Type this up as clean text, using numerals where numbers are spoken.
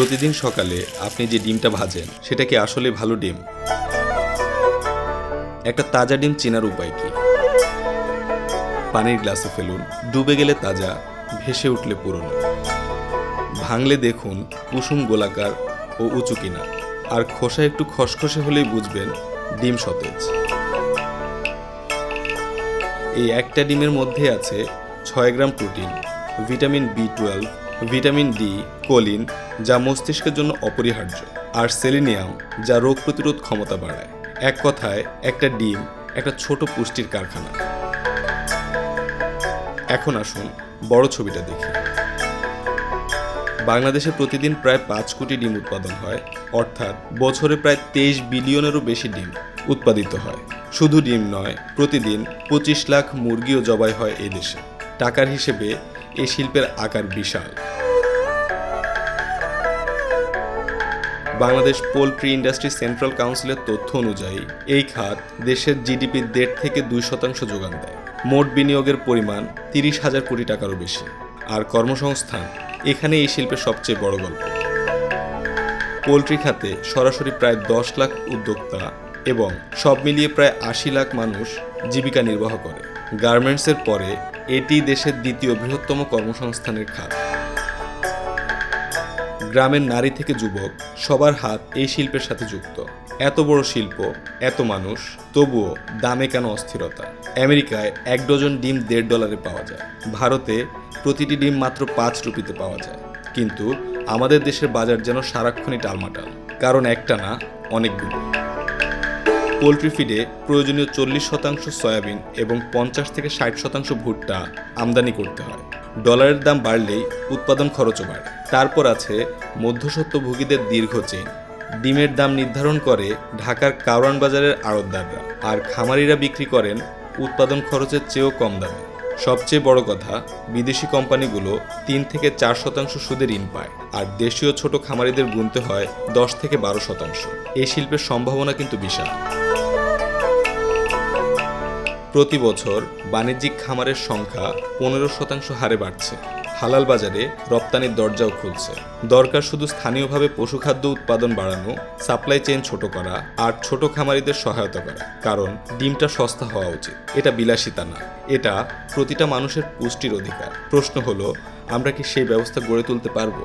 প্রতিদিন সকালে আপনি যে ডিমটা ভাজেন সেটা কি আসলে ভালো ডিম? একটা তাজা ডিম চেনার উপায় কি? পানির গ্লাসে ফেলুন, ডুবে গেলে তাজা, ভেসে উঠলে পুরনো। ভাঙলে দেখুন কুসুম গোলাকার ও উঁচু কিনা, আর খোসা একটু খসখসে হলেই বুঝবেন ডিম সতেজ। এই একটা ডিমের মধ্যে আছে 6 gram protein, vitamin B12, vitamin D, choline যা মস্তিষ্কের জন্য অপরিহার্য, আর সেলেনিয়াম যা রোগ প্রতিরোধ ক্ষমতা বাড়ায়। এক কথায় একটা ডিম একটা ছোট পুষ্টির কারখানা। এখন আসুন বড় ছবিটা দেখি। বাংলাদেশে প্রতিদিন প্রায় 5 কোটি ডিম উৎপাদন হয়, অর্থাৎ বছরে প্রায় 23 বিলিয়নেরও বেশি ডিম উৎপাদিত হয়। শুধু ডিম নয়, প্রতিদিন 25 লাখ মুরগিও জবাই হয় এই দেশে। টাকার হিসেবে এই শিল্পের আকার বিশাল। বাংলাদেশ পোল্ট্রি ইন্ডাস্ট্রি সেন্ট্রাল কাউন্সিলের তথ্য অনুযায়ী এই খাত দেশের জিডিপির 1.5 থেকে 2% যোগান দেয়। মোট বিনিয়োগের পরিমাণ 30,000 কোটি টাকারও বেশি। আর কর্মসংস্থান এখানে এই শিল্পের সবচেয়ে বড় গল্প। পোল্ট্রি খাতে সরাসরি প্রায় 10 লাখ উদ্যোক্তা এবং সব মিলিয়ে প্রায় 80 লাখ মানুষ জীবিকা নির্বাহ করে। গার্মেন্টসের পরে এটি দেশের দ্বিতীয় বৃহত্তম কর্মসংস্থানের খাত। গ্রামের নারী থেকে যুবক সবার হাত এই শিল্পের সাথে যুক্ত। এত বড় শিল্প, এত মানুষ, তবুও দামে কেন অস্থিরতা? আমেরিকায় 1 ডজন ডিম $1.5 পাওয়া যায়। ভারতে প্রতিটি ডিম মাত্র 5 রুপিতে পাওয়া যায়। কিন্তু আমাদের দেশের বাজার যেন সারাক্ষণই টালমাটাল, কারণ একটা না, অনেকগুলো। পোলট্রি ফিডে প্রয়োজনীয় 40% সয়াবিন এবং 50 থেকে 60% ভুট্টা আমদানি করতে হয়। ডলারের দাম বাড়লেই উৎপাদন খরচও বাড়ে। তারপর আছে মধ্যস্বত্বভোগীদের দীর্ঘ চেইন। ডিমের দাম নির্ধারণ করে ঢাকার কারওয়ান বাজারের আড়তদাররা, আর খামারিরা বিক্রি করেন উৎপাদন খরচের চেয়েও কম দামে। সবচেয়ে বড় কথা, বিদেশি কোম্পানিগুলো 3 থেকে 4% সুদে ঋণ পায়, আর দেশীয় ছোট খামারিদের গুনতে হয় 10 থেকে 12%। এই শিল্পের সম্ভাবনা কিন্তু বিশাল। প্রতি বছর বাণিজ্যিক খামারের সংখ্যা 15% হারে বাড়ছে। হালাল বাজারে রপ্তানির দরজাও খুলছে। দরকার শুধু স্থানীয়ভাবে পশুখাদ্য উৎপাদন বাড়ানো, সাপ্লাই চেইন ছোট করা, আর ছোট খামারিদের সহায়তা করা। কারণ ডিমটা সস্তা হওয়া উচিত। এটা বিলাসিতা না, এটা প্রতিটা মানুষের পুষ্টির অধিকার। প্রশ্ন হলো, আমরা কি সেই ব্যবস্থা গড়ে তুলতে পারবো?